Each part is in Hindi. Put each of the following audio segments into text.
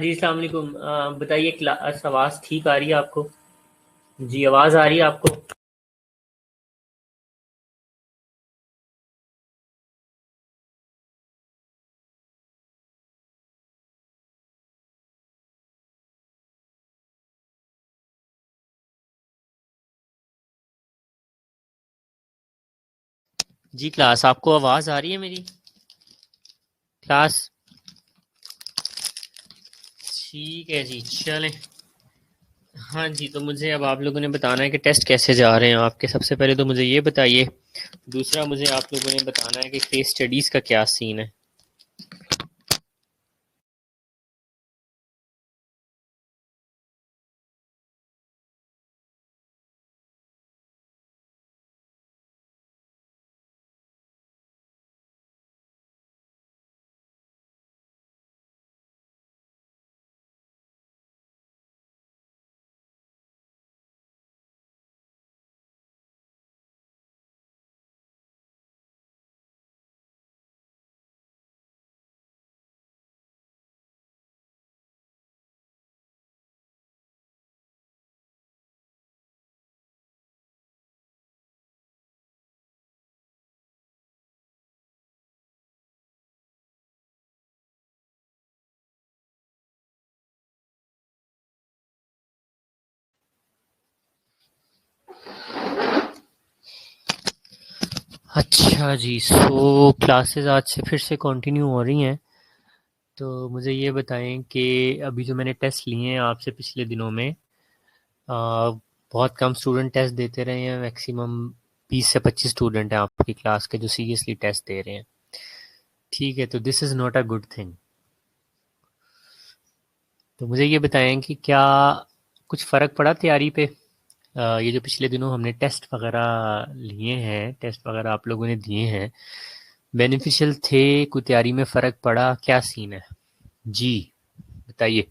जी अस्सलाम वालेकुम। बताइए, क्लास आवाज़ ठीक आ रही है आपको? जी, आवाज़ आ रही है आपको? जी क्लास, आपको आवाज़ आ रही है मेरी? क्लास, ठीक है जी, चलें। हाँ जी, तो मुझे अब आप लोगों ने बताना है कि टेस्ट कैसे जा रहे हैं आपके। सबसे पहले तो मुझे ये बताइए। दूसरा, मुझे आप लोगों ने बताना है कि केस स्टडीज़ का क्या सीन है। अच्छा जी, सो क्लासेस आज से फिर से कंटिन्यू हो रही हैं। तो मुझे ये बताएं कि अभी जो मैंने टेस्ट लिए हैं आपसे पिछले दिनों में, बहुत कम स्टूडेंट टेस्ट देते रहे हैं। मैक्सिमम 20 से 25 स्टूडेंट हैं आपकी क्लास के जो सीरियसली टेस्ट दे रहे हैं। ठीक है, तो this is not a good thing. तो मुझे ये बताएं कि क्या कुछ फ़र्क पड़ा तैयारी पे? ये जो पिछले दिनों हमने टेस्ट वगैरह लिए हैं, टेस्ट वगैरह आप लोगों ने दिए हैं, बेनिफिशियल थे? कोई तैयारी में फ़र्क पड़ा? क्या सीन है जी, बताइए।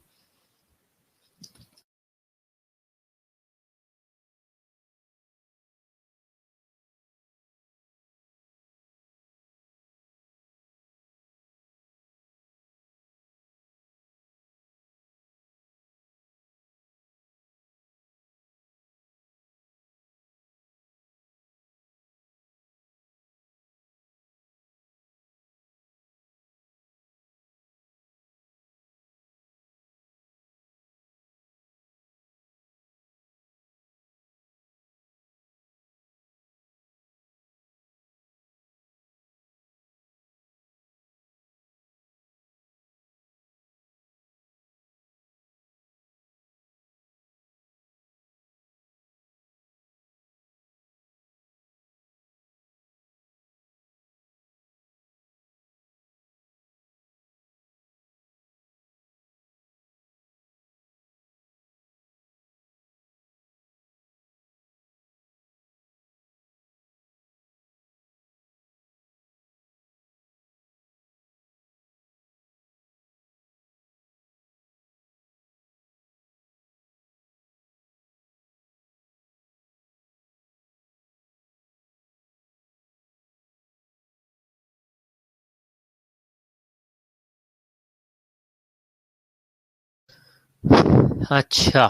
अच्छा,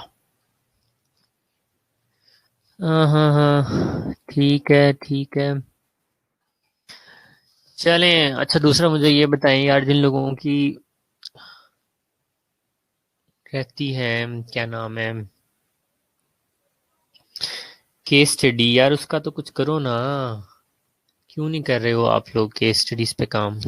हाँ हाँ हाँ, ठीक है ठीक है, चलें। अच्छा, दूसरा मुझे ये बताएं यार, जिन लोगों की रहती है, क्या नाम है, केस स्टडी, यार उसका तो कुछ करो ना। क्यों नहीं कर रहे हो आप लोग केस स्टडीज पे काम?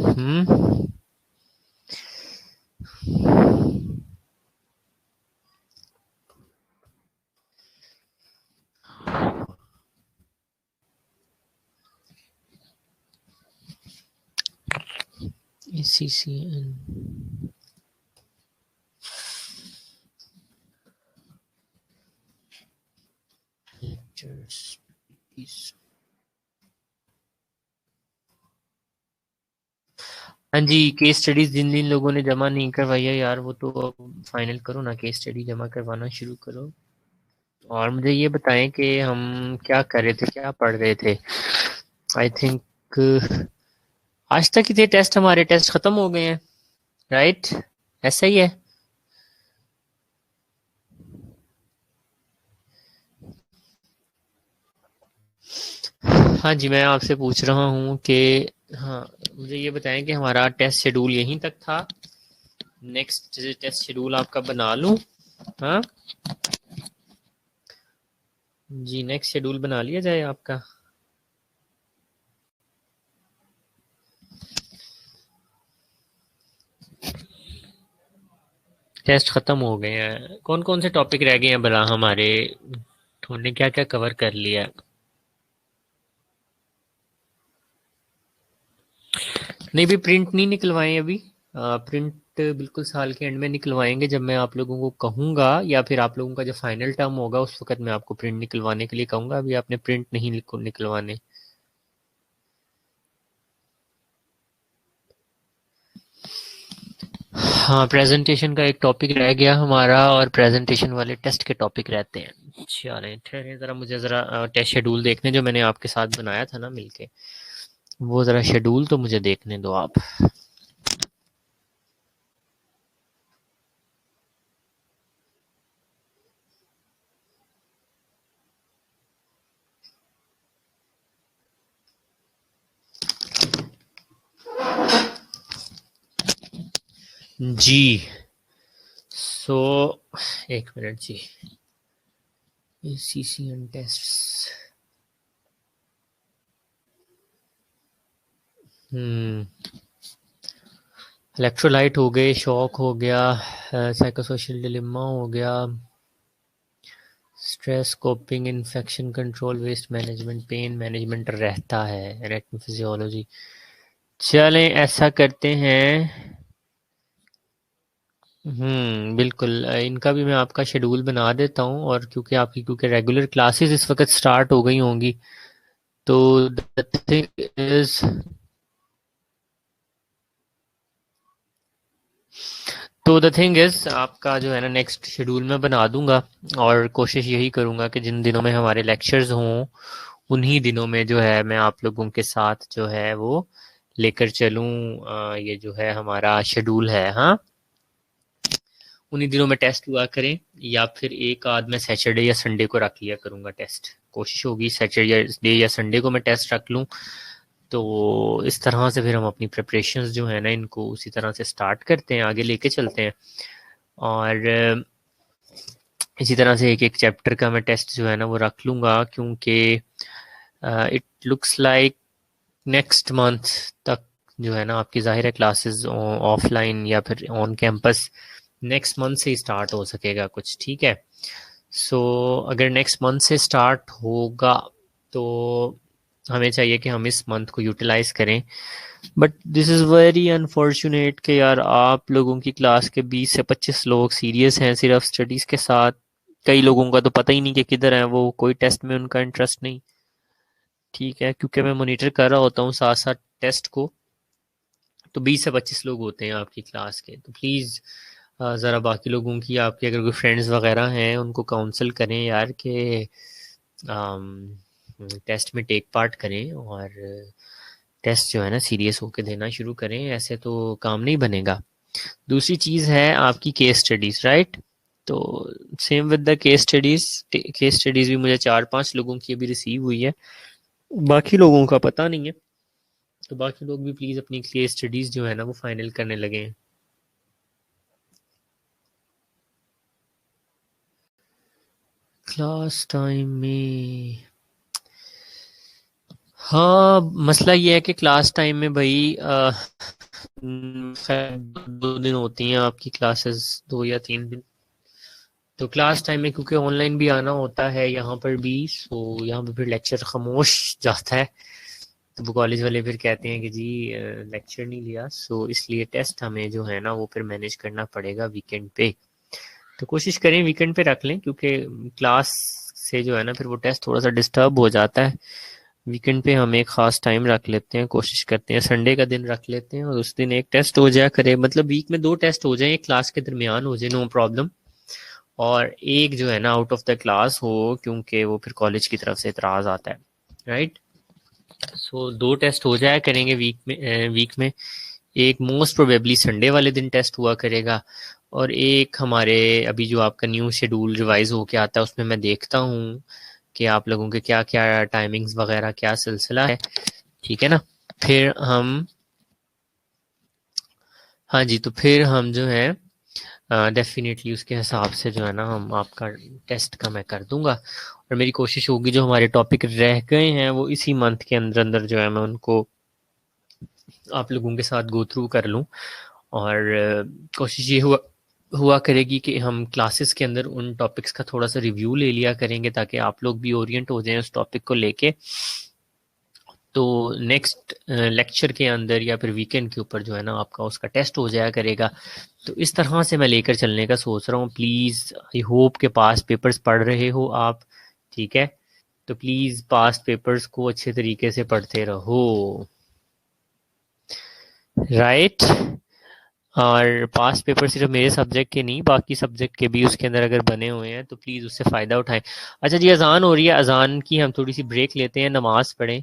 ACCN lectures, please। हाँ जी, केस स्टडीज जिन जिन लोगों ने जमा नहीं करवाई है यार, वो तो अब फाइनल करो ना, केस स्टडी जमा करवाना शुरू करो। और मुझे ये बताएं कि हम क्या कर रहे थे, क्या पढ़ रहे थे। आई थिंक आज तक ही थे टेस्ट, हमारे टेस्ट खत्म हो गए हैं, राइट? ऐसा ही है। हाँ जी, मैं आपसे पूछ रहा हूँ कि हाँ, मुझे ये बताएं कि हमारा टेस्ट शेड्यूल यहीं तक था। नेक्स्ट टेस्ट शेड्यूल आपका बना लूँ? हाँ जी, नेक्स्ट शेड्यूल बना लिया जाए आपका। टेस्ट खत्म हो गए हैं। कौन कौन से टॉपिक रह गए हैं भला हमारे? हमने क्या क्या कवर कर लिया? नहीं भी प्रिंट नहीं निकलवाएं अभी। प्रिंट बिल्कुल साल के एंड में निकलवाएंगे जब मैं आप लोगों को कहूँगा, या फिर आप लोगों का जब फाइनल टर्म होगा उस वक्त मैं आपको प्रिंट निकलवाने के लिए कहूँगा। अभी आपने प्रिंट नहीं निकलवाने। हाँ, प्रेजेंटेशन का एक टॉपिक रह गया हमारा, और प्रेजेंटेशन वाले टेस्ट के टॉपिक रहते हैं। चलें ठहरे ज़रा, मुझे ज़रा टेस्ट शेड्यूल देखने जो मैंने आपके साथ बनाया था ना मिलके, वो ज़रा शेड्यूल तो मुझे देखने दो आप। जी सो एक मिनट जी। CCN test. इलेक्ट्रोलाइट हो गए, शॉक हो गया, साइकोसोशल डिलेमा हो गया, stress coping, infection control, waste management, pain management रहता है, एनाटॉमी फिजियोलॉजी। चलें ऐसा करते हैं। बिल्कुल, इनका भी मैं आपका शेड्यूल बना देता हूँ, और क्योंकि रेगुलर क्लासेस इस वक्त स्टार्ट हो गई होंगी, तो द थिंग इज आपका जो है ना नेक्स्ट शेड्यूल मैं बना दूंगा, और कोशिश यही करूंगा कि जिन दिनों में हमारे लेक्चर्स हों उन्हीं दिनों में जो है मैं आप लोगों के साथ जो है वो लेकर चलूं। ये जो है हमारा शेड्यूल है, हाँ, उन्हीं दिनों में टेस्ट हुआ करें, या फिर एक आध मैं सैटरडे या संडे को रख लिया करूंगा टेस्ट। कोशिश होगी सैटरडे या संडे को मैं टेस्ट रख लूं, तो इस तरह से फिर हम अपनी प्रिपरेशंस जो है ना इनको उसी तरह से स्टार्ट करते हैं, आगे लेके चलते हैं। और इसी तरह से एक एक चैप्टर का मैं टेस्ट जो है ना वो रख लूँगा, क्योंकि it looks like next month तक जो है ना आपकी ज़ाहिर है क्लासेस ऑफलाइन या फिर ऑन कैंपस नेक्स्ट मंथ से ही स्टार्ट हो सकेगा कुछ, ठीक है। सो अगर नेक्स्ट मंथ से स्टार्ट होगा तो हमें चाहिए कि हम इस मंथ को यूटिलाइज करें। But this is very unfortunate कि यार आप लोगों की क्लास के 20 से 25 लोग सीरियस हैं सिर्फ स्टडीज़ के साथ। कई लोगों का तो पता ही नहीं कि किधर है वो, कोई टेस्ट में उनका इंटरेस्ट नहीं, ठीक है, क्योंकि मैं मॉनिटर कर रहा होता हूँ साथ साथ टेस्ट को। तो 20 से 25 लोग होते हैं आपकी क्लास के, तो प्लीज़ ज़रा बाकी लोगों की, आपके अगर कोई फ्रेंड्स वगैरह हैं उनको काउंसल करें यार कि टेस्ट में टेक पार्ट करें, और टेस्ट जो है ना सीरियस होकर देना शुरू करें, ऐसे तो काम नहीं बनेगा। दूसरी चीज़ है आपकी केस स्टडीज़, राइट? तो same with the case studies भी मुझे 4-5 लोगों की अभी रिसीव हुई है, बाकी लोगों का पता नहीं है। तो बाकी लोग भी प्लीज़ अपनी केस स्टडीज़ जो है ना वो फाइनल करने लगे हैं। क्लास टाइम में हाँ, मसला ये है कि क्लास टाइम में भाई खैर 2 दिन होती हैं आपकी क्लासेस, 2 या 3 दिन। तो क्लास टाइम में क्योंकि ऑनलाइन भी आना होता है यहाँ पर भी, सो यहाँ पे फिर लेक्चर खामोश जाता है। तो वो कॉलेज वाले फिर कहते हैं कि जी लेक्चर नहीं लिया, सो इसलिए टेस्ट हमें जो है ना वो फिर मैनेज करना पड़ेगा वीकेंड पे। तो कोशिश करें वीकेंड पे रख लें, क्योंकि क्लास से जो है ना फिर वो टेस्ट थोड़ा सा डिस्टर्ब हो जाता है। वीकेंड पे हम एक ख़ास टाइम रख लेते हैं, कोशिश करते हैं संडे का दिन रख लेते हैं, और उस दिन एक टेस्ट हो जाया करे, मतलब वीक में 2 टेस्ट हो जाए, एक क्लास के दरमियान हो जाए, नो प्रॉब्लम। और एक जो है ना आउट ऑफ द क्लास हो, क्योंकि वो फिर कॉलेज की तरफ से इतराज़ आता है, राइट। सो 2 टेस्ट हो जाया करेंगे वीक में। एक मोस्ट प्रोबेबली संडे वाले दिन टेस्ट हुआ करेगा, और एक हमारे अभी जो आपका न्यू शेड्यूल रिवाइज होके आता है उसमें मैं देखता हूँ कि आप लोगों के क्या क्या टाइमिंग्स वगैरह क्या सिलसिला है, ठीक है ना। फिर हम, हाँ जी, तो फिर हम जो है डेफिनेटली उसके हिसाब से जो है ना हम आपका टेस्ट का मैं कर दूंगा, और मेरी कोशिश होगी जो हमारे टॉपिक रह गए हैं वो इसी मंथ के अंदर अंदर जो है मैं उनको आप लोगों के साथ गो थ्रू कर लूँ। और कोशिश ये हुआ करेगी कि हम क्लासेस के अंदर उन टॉपिक्स का थोड़ा सा रिव्यू ले लिया करेंगे ताकि आप लोग भी ओरिएंट हो जाएं उस टॉपिक को लेके। तो नेक्स्ट लेक्चर के अंदर या फिर वीकेंड के ऊपर जो है ना आपका उसका टेस्ट हो जाया करेगा। तो इस तरह से मैं लेकर चलने का सोच रहा हूँ। प्लीज़ आई होप के पास पेपर्स पढ़ रहे हो आप, ठीक है। तो प्लीज़ पास्ट पेपर्स को अच्छे तरीके से पढ़ते रहो, राइट। और पास्ट पेपर सिर्फ मेरे सब्जेक्ट के नहीं बाकी सब्जेक्ट के भी उसके अंदर अगर बने हुए हैं तो प्लीज़ उससे फ़ायदा उठाएं। अच्छा जी, अजान हो रही है, अजान की हम थोड़ी सी ब्रेक लेते हैं, नमाज पढ़ें।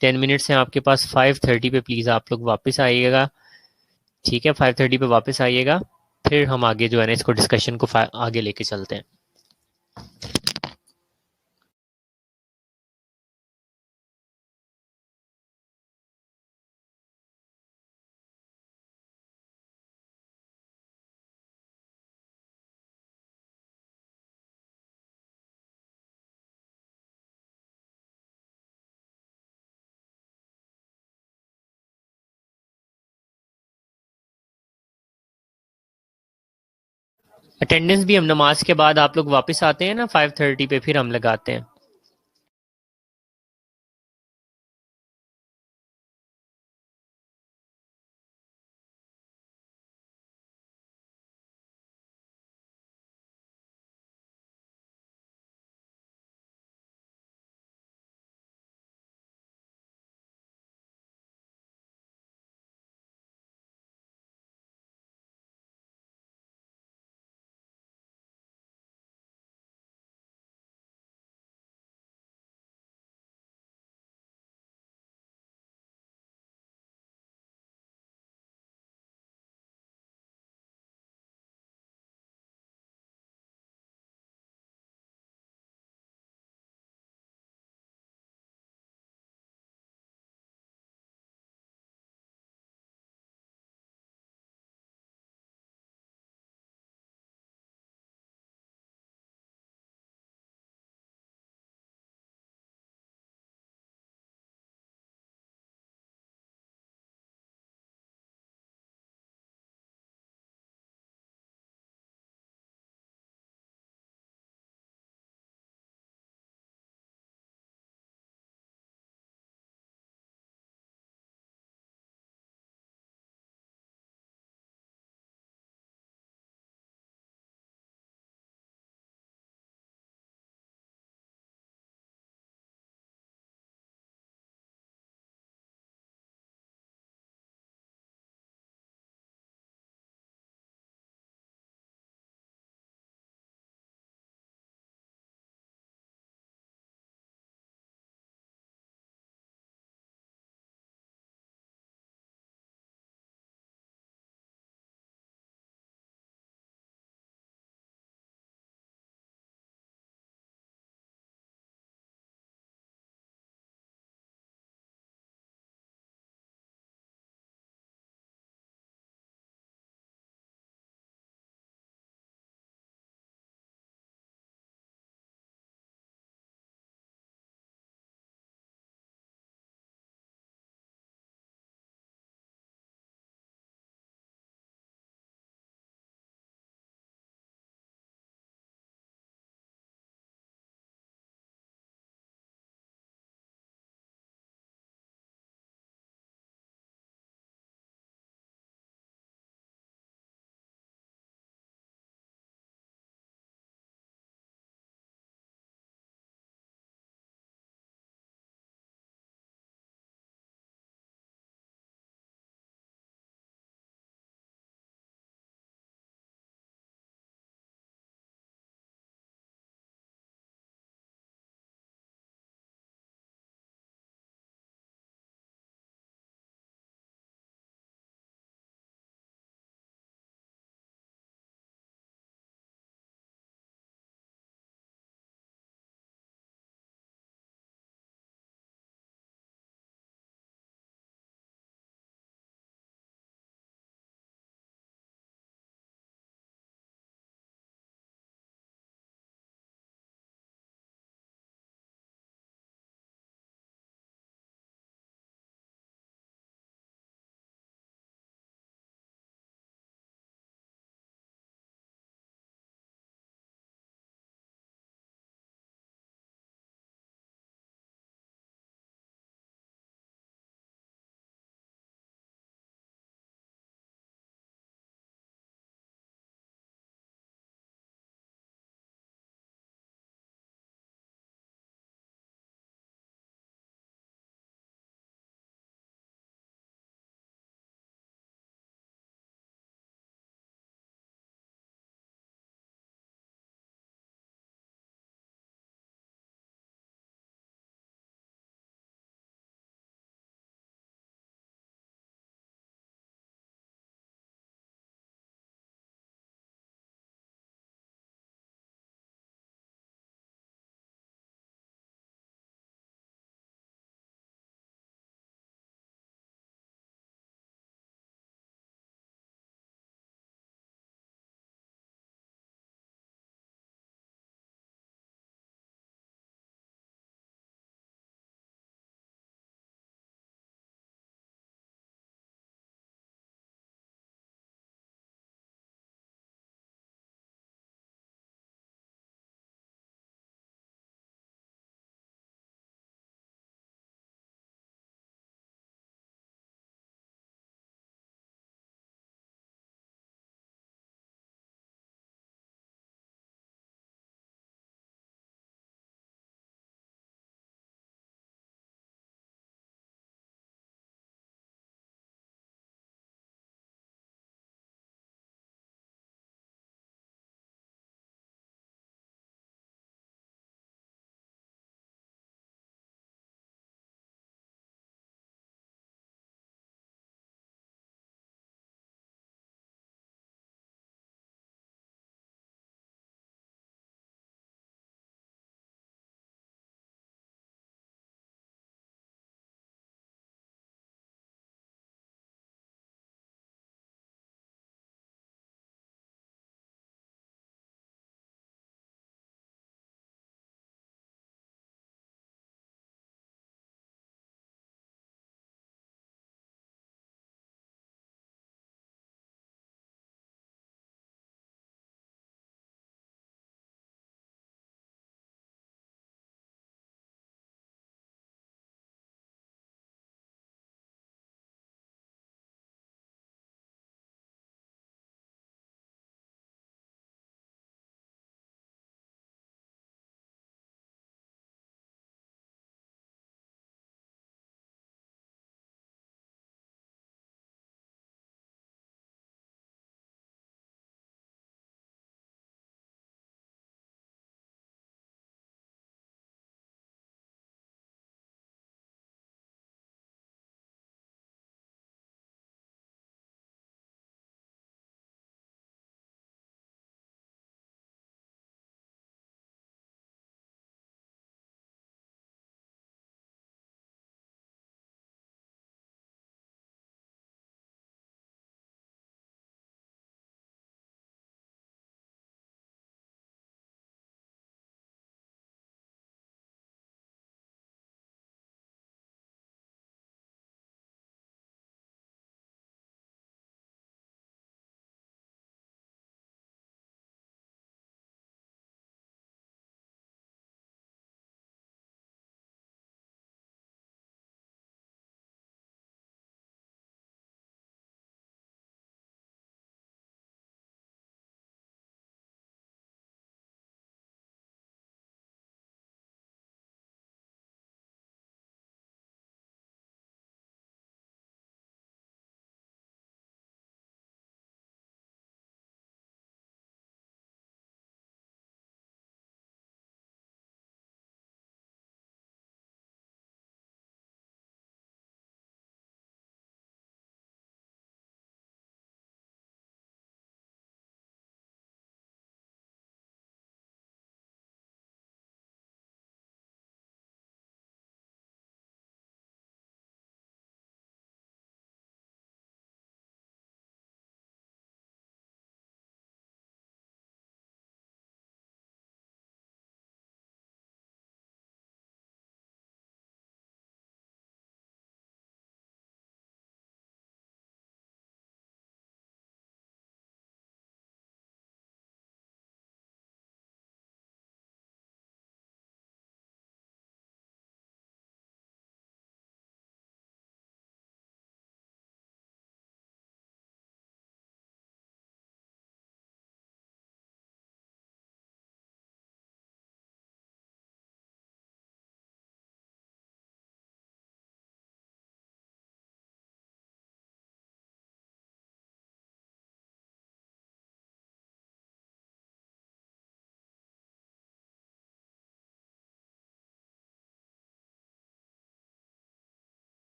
10 मिनट्स हैं आपके पास, 5:30 पे प्लीज़ आप लोग वापस आइएगा, ठीक है। 5:30 पे वापस आइएगा, फिर हम आगे जो है ना इसको डिस्कशन को आगे लेके चलते हैं। अटेंडेंस भी हम नमाज के बाद आप लोग वापस आते हैं ना 5:30 पे, फिर हम लगाते हैं।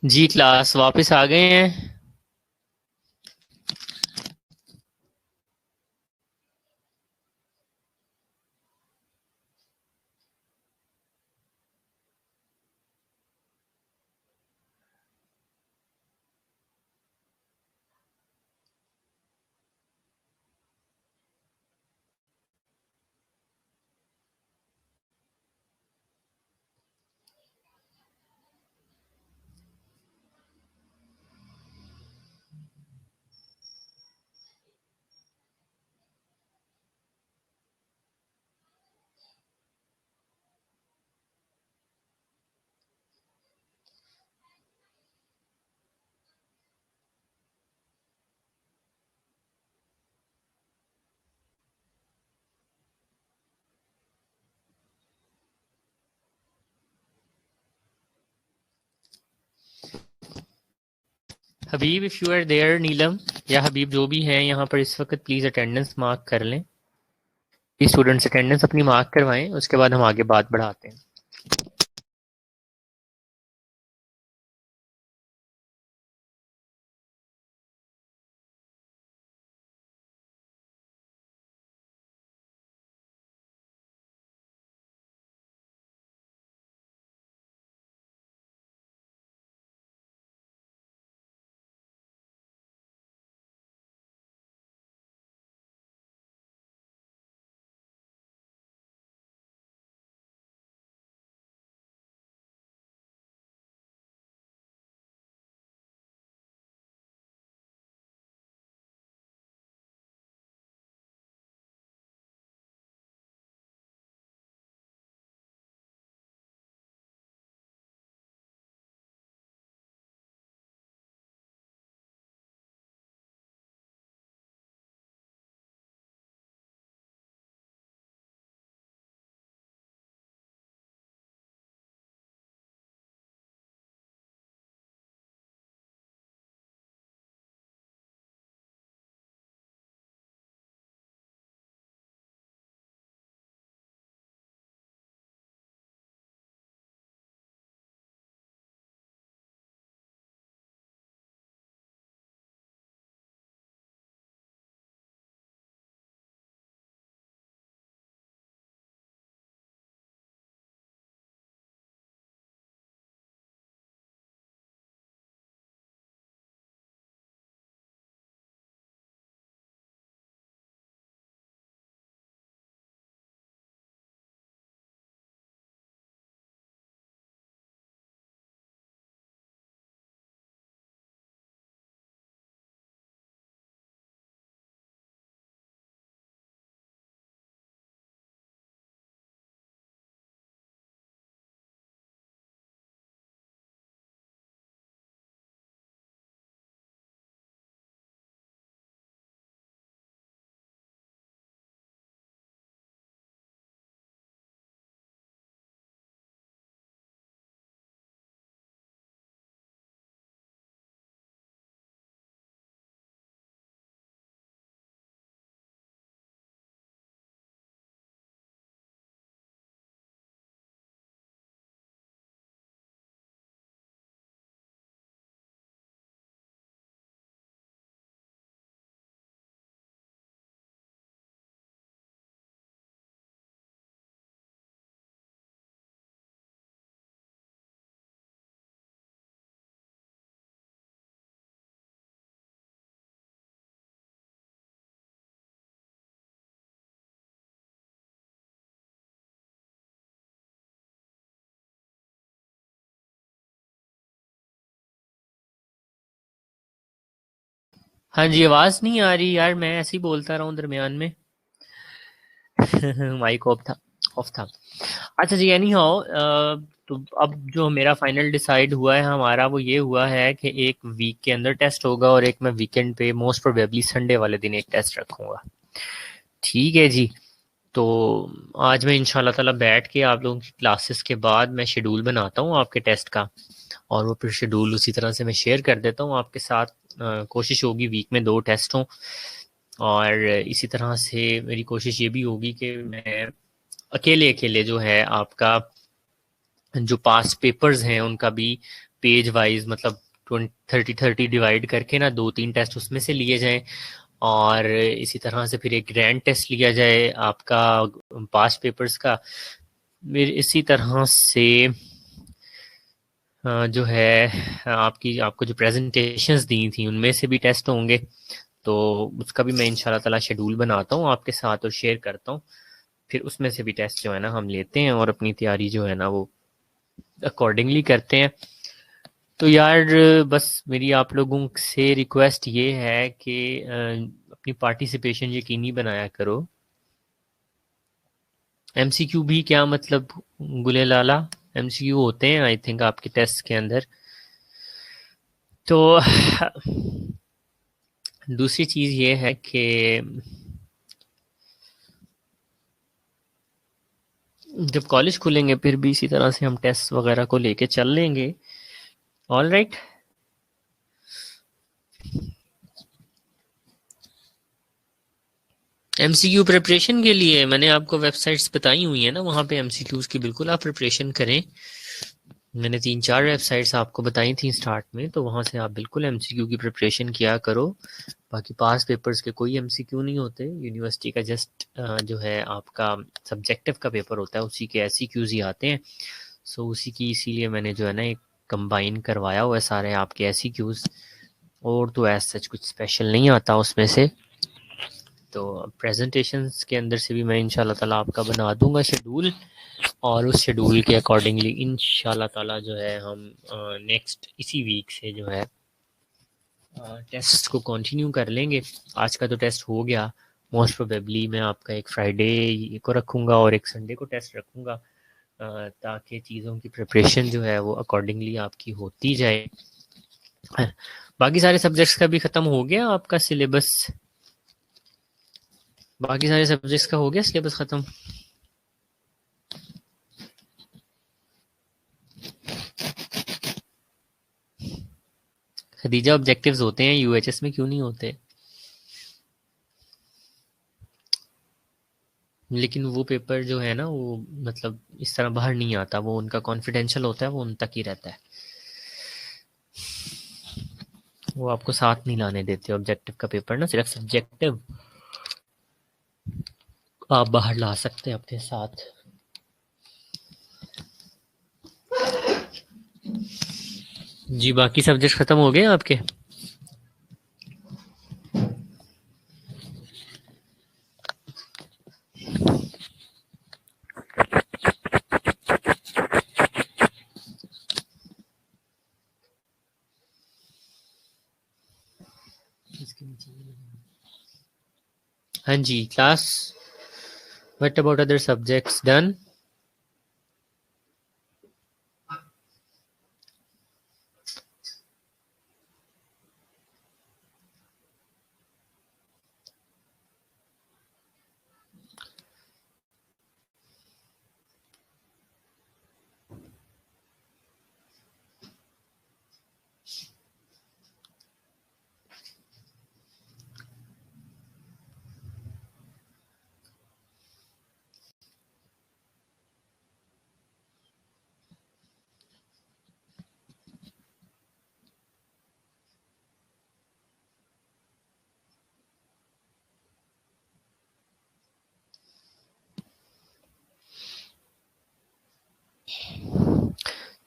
जी क्लास वापस आ गए हैं। हबीब इफ़ यू आर देयर, नीलम या हबीब जो भी हैं यहाँ पर इस वक्त, प्लीज़ अटेंडेंस मार्क कर लें। स्टूडेंट्स अटेंडेंस अपनी मार्क करवाएं, उसके बाद हम आगे बात बढ़ाते हैं। हाँ जी, आवाज़ नहीं आ रही यार, मैं ऐसे ही बोलता रहा हूँ दरमियान में। माइक ऑफ था, ऑफ था। अच्छा जी, एनी हाउ, तो अब जो मेरा फाइनल डिसाइड हुआ है हमारा, वो ये हुआ है कि एक वीक के अंदर टेस्ट होगा और एक मैं वीकेंड पे मोस्ट प्रोबेबली संडे वाले दिन एक टेस्ट रखूंगा। ठीक है जी। तो आज मैं इंशाल्लाह ताला बैठ के आप लोगों की क्लासेस के बाद मैं शेड्यूल बनाता हूँ आपके टेस्ट का, और वो फिर शेड्यूल उसी तरह से मैं शेयर कर देता हूँ आपके साथ। कोशिश होगी वीक में 2 टेस्ट हों, और इसी तरह से मेरी कोशिश ये भी होगी कि मैं अकेले-अकेले जो है आपका जो पास्ट पेपर्स हैं उनका भी पेज वाइज, मतलब 30-30 डिवाइड करके ना 2-3 टेस्ट उसमें से लिए जाएं, और इसी तरह से फिर एक ग्रैंड टेस्ट लिया जाए आपका पास्ट पेपर्स का। फिर इसी तरह से जो है आपको जो प्रेजेंटेशंस दी थी उनमें से भी टेस्ट होंगे, तो उसका भी मैं इंशाल्लाह ताला शेड्यूल बनाता हूँ आपके साथ और शेयर करता हूँ। फिर उसमें से भी टेस्ट जो है ना हम लेते हैं और अपनी तैयारी जो है ना वो अकॉर्डिंगली करते हैं। तो यार बस मेरी आप लोगों से रिक्वेस्ट ये है कि अपनी पार्टिसिपेशन यकीनी बनाया करो। एमसीक्यू भी क्या मतलब गुले लाला, एमसीक्यू होते हैं आई थिंक आपके टेस्ट के अंदर। तो दूसरी चीज़ ये है कि जब कॉलेज खुलेंगे फिर भी इसी तरह से हम टेस्ट वगैरह को लेके चल लेंगे। All right. एमसीक्यू प्रिपरेशन के लिए मैंने आपको वेबसाइट्स बताई हुई है ना, वहाँ पे एमसीक्यूज़ की बिल्कुल आप प्रिपरेशन करें। मैंने 3-4 वेबसाइट्स आपको बताई थी स्टार्ट में, तो वहाँ से आप बिल्कुल एमसीक्यू की प्रिपरेशन किया करो। बाकी पास पेपर्स के कोई एमसीक्यू नहीं होते, यूनिवर्सिटी का जस्ट जो है आपका सब्जेक्टिव का पेपर होता है, उसी के एससीक्यूज ही आते हैं। सो उसी की इसीलिए मैंने जो है ना एक कंबाइन करवाया हुआ है सारे आपके एससीक्यूज, और तो एज सच कुछ स्पेशल नहीं आता उसमें से। तो प्रेजेंटेशंस के अंदर से भी मैं इंशाल्लाह ताला आपका बना दूंगा शेड्यूल, और उस शेड्यूल के अकॉर्डिंगली इंशाल्लाह ताला जो है हम नेक्स्ट इसी वीक से जो है टेस्ट को कंटिन्यू कर लेंगे। आज का तो टेस्ट हो गया, मोस्ट प्रोबेबली मैं आपका एक फ्राइडे को रखूँगा और एक संडे को टेस्ट रखूँगा, ताकि चीज़ों की प्रिपरेशन जो है वो अकॉर्डिंगली आपकी होती जाए। बाकी सारे सब्जेक्ट्स का भी ख़त्म हो गया आपका सिलेबस? बाकी सारे सब्जेक्ट्स का हो गया सिलेबस ख़त्म? खदीजा ऑब्जेक्टिव्स होते हैं यूएचएस में, क्यों नहीं होते? लेकिन वो पेपर जो है ना वो मतलब इस तरह बाहर नहीं आता, वो उनका कॉन्फिडेंशियल होता है, वो उन तक ही रहता है, वो आपको साथ नहीं लाने देते ऑब्जेक्टिव का पेपर ना। सिर्फ सब्जेक्टिव आप बाहर ला सकते हैं अपने साथ। जी बाकी सब्जेक्ट खत्म हो गए आपके? हाँ जी class, what about other subjects done?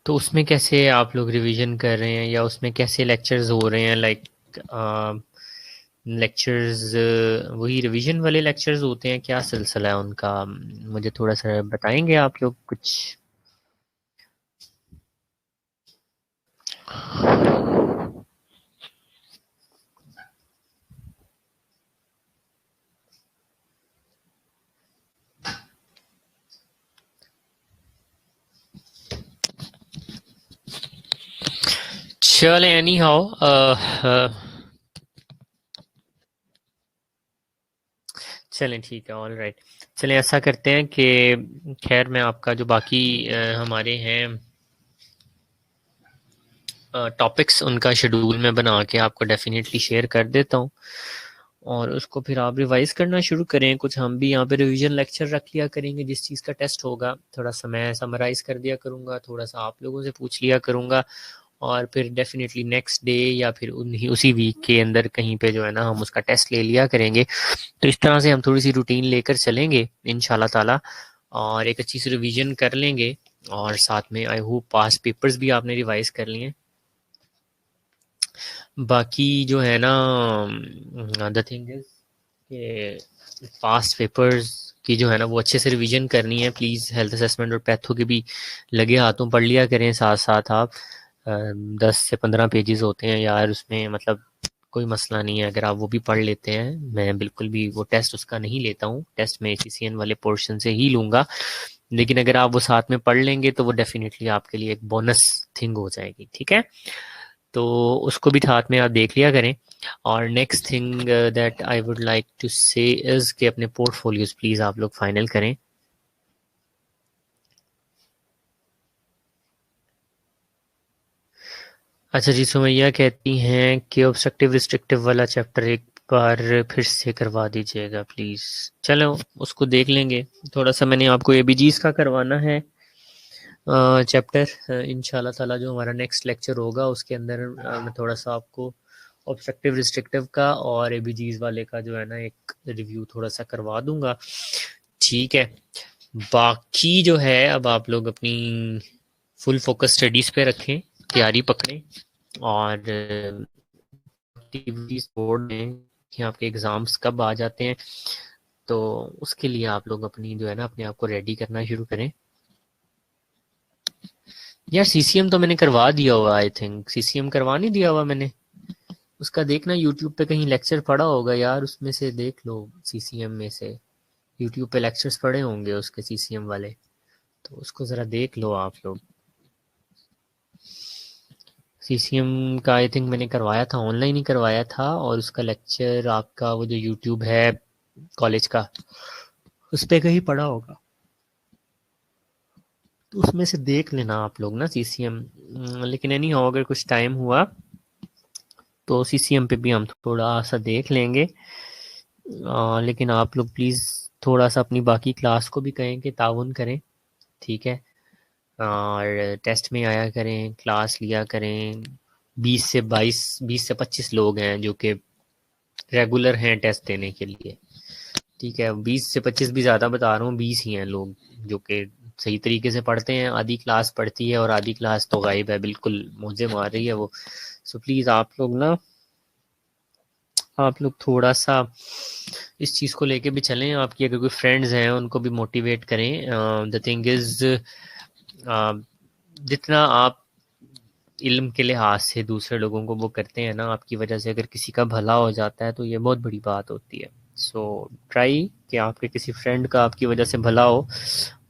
तो उसमें कैसे आप लोग रिवीजन कर रहे हैं, या उसमें कैसे लेक्चर्स हो रहे हैं? लाइक लेक्चर्स वही रिवीजन वाले लेक्चर्स होते हैं, क्या सिलसिला है उनका? मुझे थोड़ा सा बताएंगे आप लोग कुछ? चले एनी हाउ चलें ठीक है, ऑल राइट। चलें ऐसा करते हैं कि खैर मैं आपका जो बाकी हमारे हैं टॉपिक्स उनका शेड्यूल में बना के आपको डेफिनेटली शेयर कर देता हूँ, और उसको फिर आप रिवाइज करना शुरू करें। कुछ हम भी यहाँ पे रिवीजन लेक्चर रख लिया करेंगे, जिस चीज़ का टेस्ट होगा थोड़ा सा मैं समराइज कर दिया करूँगा, थोड़ा सा आप लोगों से पूछ लिया करूँगा, और फिर डेफिनेटली नेक्स्ट डे या फिर उसी वीक के अंदर कहीं पे जो है ना हम उसका टेस्ट ले लिया करेंगे। तो इस तरह से हम थोड़ी सी रूटीन लेकर चलेंगे इंशाल्लाह ताला, और एक अच्छी सी रिवीजन कर लेंगे, और साथ में आई होप पास पेपर्स भी आपने रिवाइज कर लिए। बाकी जो है ना द थिंग इज कि पास्ट पेपर्स की जो है ना वो अच्छे से रिवीजन करनी है। प्लीज़ हेल्थ असेसमेंट और पैथो के भी लगे हाथों पढ़ लिया करें साथ साथ आप। 10 से 15 पेजेस होते हैं यार उसमें, मतलब कोई मसला नहीं है अगर आप वो भी पढ़ लेते हैं। मैं बिल्कुल भी वो टेस्ट उसका नहीं लेता हूँ, टेस्ट में सीसीएन वाले पोर्शन से ही लूँगा, लेकिन अगर आप वो साथ में पढ़ लेंगे तो वो डेफिनेटली आपके लिए एक बोनस थिंग हो जाएगी, ठीक है। तो उसको भी साथ में आप देख लिया करें। और next thing that I would like to say is कि अपने पोर्टफोलियोज प्लीज़ आप लोग फाइनल करें। अच्छा जी, सुमैया कहती हैं कि ऑब्स्ट्रक्टिव रिस्ट्रिक्टिव वाला चैप्टर एक बार फिर से करवा दीजिएगा प्लीज़। चलो उसको देख लेंगे। थोड़ा सा मैंने आपको एबीजीज का करवाना है चैप्टर, इंशाल्लाह ताला जो हमारा नेक्स्ट लेक्चर होगा उसके अंदर मैं थोड़ा सा आपको ऑब्स्ट्रक्टिव रिस्ट्रिक्टिव का और एबीजीज वाले का जो है ना एक रिव्यू थोड़ा सा करवा दूंगा, ठीक है। बाकी जो है अब आप लोग अपनी फुल फोकस स्टडीज पे रखें, तैयारी पकड़ें, और एक्टिविटीज बोर्ड में कि आपके एग्जाम्स कब आ जाते हैं, तो उसके लिए आप लोग अपनी जो है ना अपने आप को रेडी करना शुरू करें। यार सीसीएम तो मैंने करवा दिया हुआ, आई थिंक सीसीएम करवा नहीं दिया हुआ मैंने। उसका देखना यूट्यूब पे कहीं लेक्चर पड़ा होगा यार, उसमें से देख लो, सीसीएम में से यूट्यूब पे लेक्चर्स पड़े होंगे उसके सीसीएम वाले, तो उसको ज़रा देख लो आप लोग। सीसीएम का आई थिंक मैंने करवाया था, ऑनलाइन ही करवाया था, और उसका लेक्चर आपका वो जो यूट्यूब है कॉलेज का उस पर कहीं पड़ा होगा, तो उसमें से देख लेना आप लोग ना सीसीएम। लेकिन एनी हो अगर कुछ टाइम हुआ तो सीसीएम पे भी हम थोड़ा सा देख लेंगे। लेकिन आप लोग प्लीज़ थोड़ा सा अपनी बाकी क्लास को भी कहें कि ताउन करें, ठीक है। और टेस्ट में आया करें, क्लास लिया करें। 20 से 25 लोग हैं जो कि रेगुलर हैं टेस्ट देने के लिए, ठीक है। 20 से 25 भी ज़्यादा बता रहा हूँ, 20 ही हैं लोग जो कि सही तरीके से पढ़ते हैं। आधी क्लास पढ़ती है और आधी क्लास तो गायब है, बिल्कुल मौजे मार रही है वो। सो प्लीज़ आप लोग ना, आप लोग थोड़ा सा इस चीज़ को लेके भी चलें। आपकी अगर कोई फ्रेंड्स हैं उनको भी मोटिवेट करें। द थिंग इज़ जितना आप इल्म के लिहाज से दूसरे लोगों को वो करते हैं ना, आपकी वजह से अगर किसी का भला हो जाता है तो ये बहुत बड़ी बात होती है। सो ट्राई कि आपके किसी फ्रेंड का आपकी वजह से भला हो,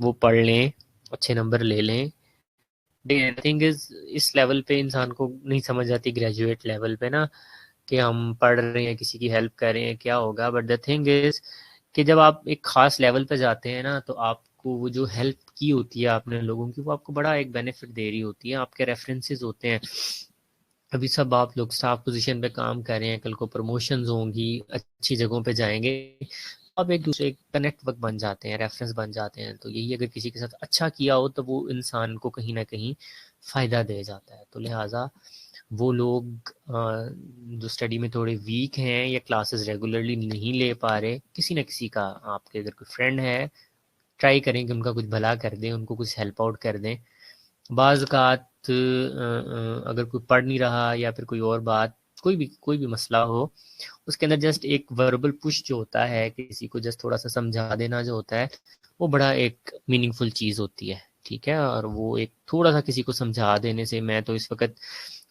वो पढ़ लें, अच्छे नंबर ले लें। थिंग इज इस लेवल पे इंसान को नहीं समझ आती, ग्रेजुएट लेवल पे ना, कि हम पढ़ रहे हैं किसी की हेल्प कर रहे हैं क्या होगा। बट द थिंग इज कि जब आप एक खास लेवल पे जाते हैं ना, तो आपको वो जो हेल्प की होती है आपने लोगों की, वो आपको बड़ा एक बेनिफिट दे रही होती है। आपके रेफरेंसेस होते हैं, अभी सब आप लोग स्टाफ पोजीशन पे काम कर रहे हैं, कल को प्रमोशंस होंगी, अच्छी जगहों पे जाएंगे, अब एक दूसरे का नेटवर्क बन जाते हैं, रेफरेंस बन जाते हैं। तो यही अगर किसी के साथ अच्छा किया हो तो वो इंसान को कहीं ना कहीं फ़ायदा दे जाता है। तो लिहाजा वो लोग जो स्टडी में थोड़े वीक हैं या क्लासेस रेगुलरली नहीं ले पा रहे, किसी न किसी का आपके अगर कोई फ्रेंड है, ट्राई करें कि उनका कुछ भला कर दें, उनको कुछ हेल्प आउट कर दें। बाज़ औक़ात अगर कोई पढ़ नहीं रहा या फिर कोई और बात, कोई भी मसला हो, उसके अंदर जस्ट एक वर्बल पुश जो होता है, किसी को जस्ट थोड़ा सा समझा देना जो होता है, वो बड़ा एक मीनिंगफुल चीज़ होती है, ठीक है। और वो एक थोड़ा सा किसी को समझा देने से, मैं तो इस वक्त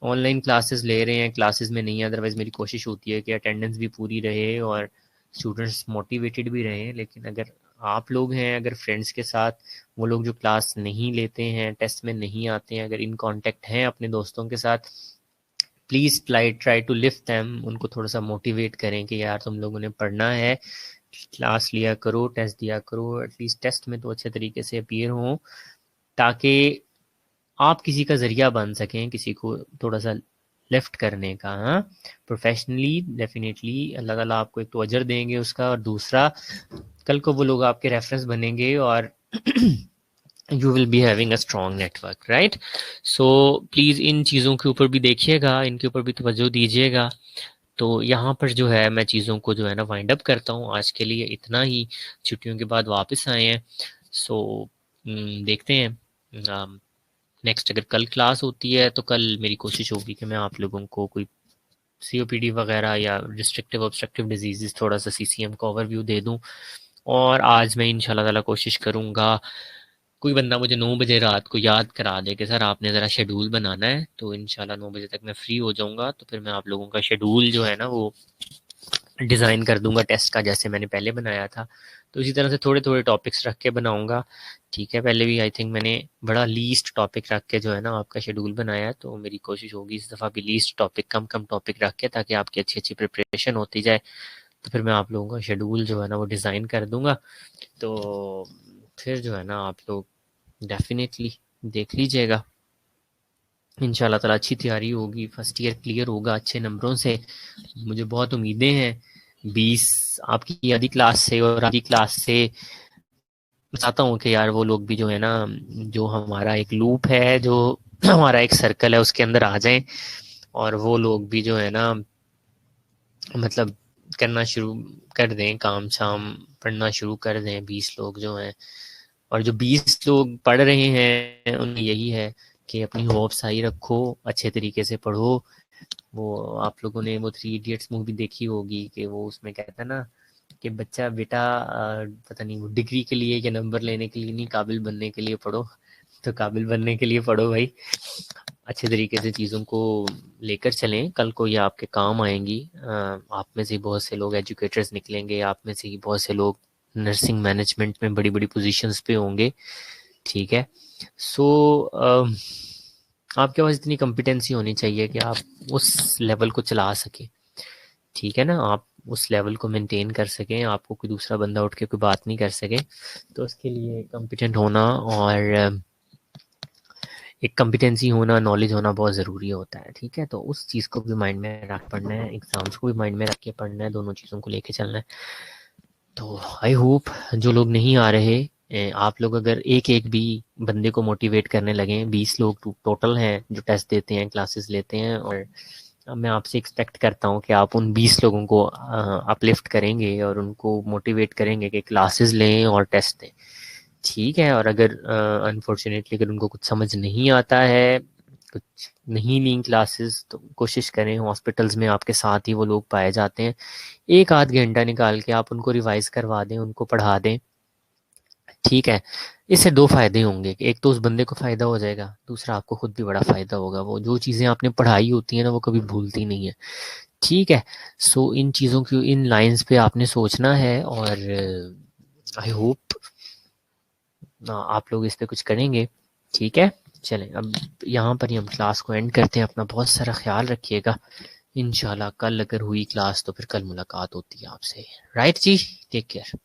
ऑनलाइन क्लासेस ले रहे हैं, क्लासेस में नहीं है, अदरवाइज़ मेरी कोशिश होती है कि अटेंडेंस भी पूरी रहे और स्टूडेंट्स मोटिवेटेड भी रहें। लेकिन अगर आप लोग हैं, अगर फ्रेंड्स के साथ, वो लोग जो क्लास नहीं लेते हैं, टेस्ट में नहीं आते हैं, अगर इन कांटेक्ट हैं अपने दोस्तों के साथ, please try to lift them, उनको थोड़ा सा मोटिवेट करें कि यार तुम लोगों ने पढ़ना है, क्लास लिया करो, टेस्ट दिया करो, एटलीस्ट टेस्ट में तो अच्छे तरीके से अपीयर हों, ताकि आप किसी का ज़रिया बन सकें, किसी को थोड़ा सा लिफ्ट करने का। हाँ, प्रोफेशनली डेफिनेटली अल्लाह ताला आपको एक तो अजर देंगे उसका, और दूसरा कल को वो लोग आपके रेफरेंस बनेंगे और you will be having a strong network, right? So please इन चीज़ों के ऊपर भी देखिएगा, इनके ऊपर भी तवज्जो दीजिएगा। तो यहाँ पर जो है मैं चीज़ों को जो है ना वाइंड अप करता हूँ, आज के लिए इतना ही। छुट्टियों के बाद वापस आए हैं, सो देखते हैं नेक्स्ट। अगर कल क्लास होती है तो कल मेरी कोशिश होगी कि मैं आप लोगों को कोई सीओपीडी वगैरह या रिस्ट्रिक्टिव ऑब्स्ट्रक्टिव डिजीज़ थोड़ा सा सीसीएम का ओवरव्यू दे दूँ। और आज मैं इंशाल्लाह ताला कोशिश करूँगा कोई बंदा मुझे 9 बजे रात को याद करा दे कि सर आपने ज़रा शेड्यूल बनाना है, तो इंशाल्लाह 9 बजे तक मैं फ्री हो जाऊँगा, तो फिर मैं आप लोगों का शेड्यूल जो है ना वो डिज़ाइन कर दूँगा टेस्ट का, जैसे मैंने पहले बनाया था। तो इसी तरह से थोड़े-थोड़े टॉपिक्स रख के बनाऊँगा, ठीक है? पहले भी आई थिंक मैंने बड़ा लीस्ट टॉपिक रख के जो है ना आपका शेड्यूल बनाया है, तो मेरी कोशिश होगी इस दफ़ा भी लीस्ट टॉपिक, कम-कम टॉपिक रख के, ताकि आपकी अच्छी-अच्छी प्रिपरेशन होती जाए। तो फिर मैं आप लोगों का शेड्यूल जो है ना वो डिज़ाइन कर दूँगा। तो फिर जो है ना आप लोग डेफ़िनेटली देख लीजिएगा। इंशाल्लाह ताला अच्छी तैयारी होगी, फर्स्ट ईयर क्लियर होगा अच्छे नंबरों से, मुझे बहुत उम्मीदें हैं। 20 आपकी आधी क्लास से और आधी क्लास से मैं चाहता हूँ कि यार वो लोग भी जो है ना, जो हमारा एक लूप है, जो हमारा एक सर्कल है उसके अंदर आ जाएं, और वो लोग भी जो है ना मतलब करना शुरू कर दें, काम शाम पढ़ना शुरू कर दें। 20 लोग जो हैं, और जो 20 लोग पढ़ रहे हैं उन्हें यही है कि अपनी होप्स हाई रखो, अच्छे तरीके से पढ़ो। वो आप लोगों ने वो 3 इडियट्स मूवी देखी होगी कि वो उसमें कहता है ना कि बच्चा बेटा पता नहीं वो डिग्री के लिए या नंबर लेने के लिए नहीं, काबिल बनने के लिए पढ़ो। तो काबिल बनने के लिए पढ़ो भाई, अच्छे तरीके से चीज़ों को लेकर चलें, कल को ये आपके काम आएंगी। आप में से बहुत से लोग एजुकेटर्स निकलेंगे, आप में से ही बहुत से लोग नर्सिंग मैनेजमेंट में बड़ी बड़ी पोजीशंस पे होंगे, ठीक है? सो आपके पास इतनी कॉम्पिटेंसी होनी चाहिए कि आप उस लेवल को चला सकें, ठीक है ना? आप उस लेवल को मेंटेन कर सकें, आपको कोई दूसरा बंदा उठ के कोई बात नहीं कर सके। तो उसके लिए कॉम्पिटेंट होना और एक कॉम्पिटेंसी होना, नॉलेज होना बहुत ज़रूरी होता है, ठीक है? तो उस चीज़ को भी माइंड में रख पढ़ना है, एग्ज़ाम्स को भी माइंड में रख के पढ़ना है, दोनों चीज़ों को लेके चलना है। तो आई होप जो लोग नहीं आ रहे, आप लोग अगर एक-एक भी बंदे को मोटिवेट करने लगें, 20 लोग टोटल हैं जो टेस्ट देते हैं, क्लासेस लेते हैं, और मैं आपसे एक्सपेक्ट करता हूँ कि आप उन 20 लोगों को अपलिफ्ट करेंगे और उनको मोटिवेट करेंगे कि क्लासेस लें और टेस्ट दें, ठीक है? और अगर अनफॉर्चुनेटली अगर उनको कुछ समझ नहीं आता है, कुछ नहीं ली क्लासेस, तो कोशिश करें, हॉस्पिटल्स में आपके साथ ही वो लोग पाए जाते हैं, 1 आध घंटा निकाल के आप उनको रिवाइज करवा दें, उनको पढ़ा दें, ठीक है? इससे 2 फ़ायदे होंगे कि एक तो उस बंदे को फ़ायदा हो जाएगा, दूसरा आपको खुद भी बड़ा फ़ायदा होगा। वो जो चीज़ें आपने पढ़ाई होती हैं ना वो कभी भूलती नहीं है, ठीक है? सो इन चीज़ों की, इन लाइन्स पे आपने सोचना है, और आई होप आप लोग इस पे कुछ करेंगे, ठीक है? चलें अब यहाँ पर ही हम क्लास को एंड करते हैं। अपना बहुत सारा ख्याल रखिएगा। इंशाल्लाह कल अगर हुई क्लास तो फिर कल मुलाकात होती है आपसे, राइट जी? Take care.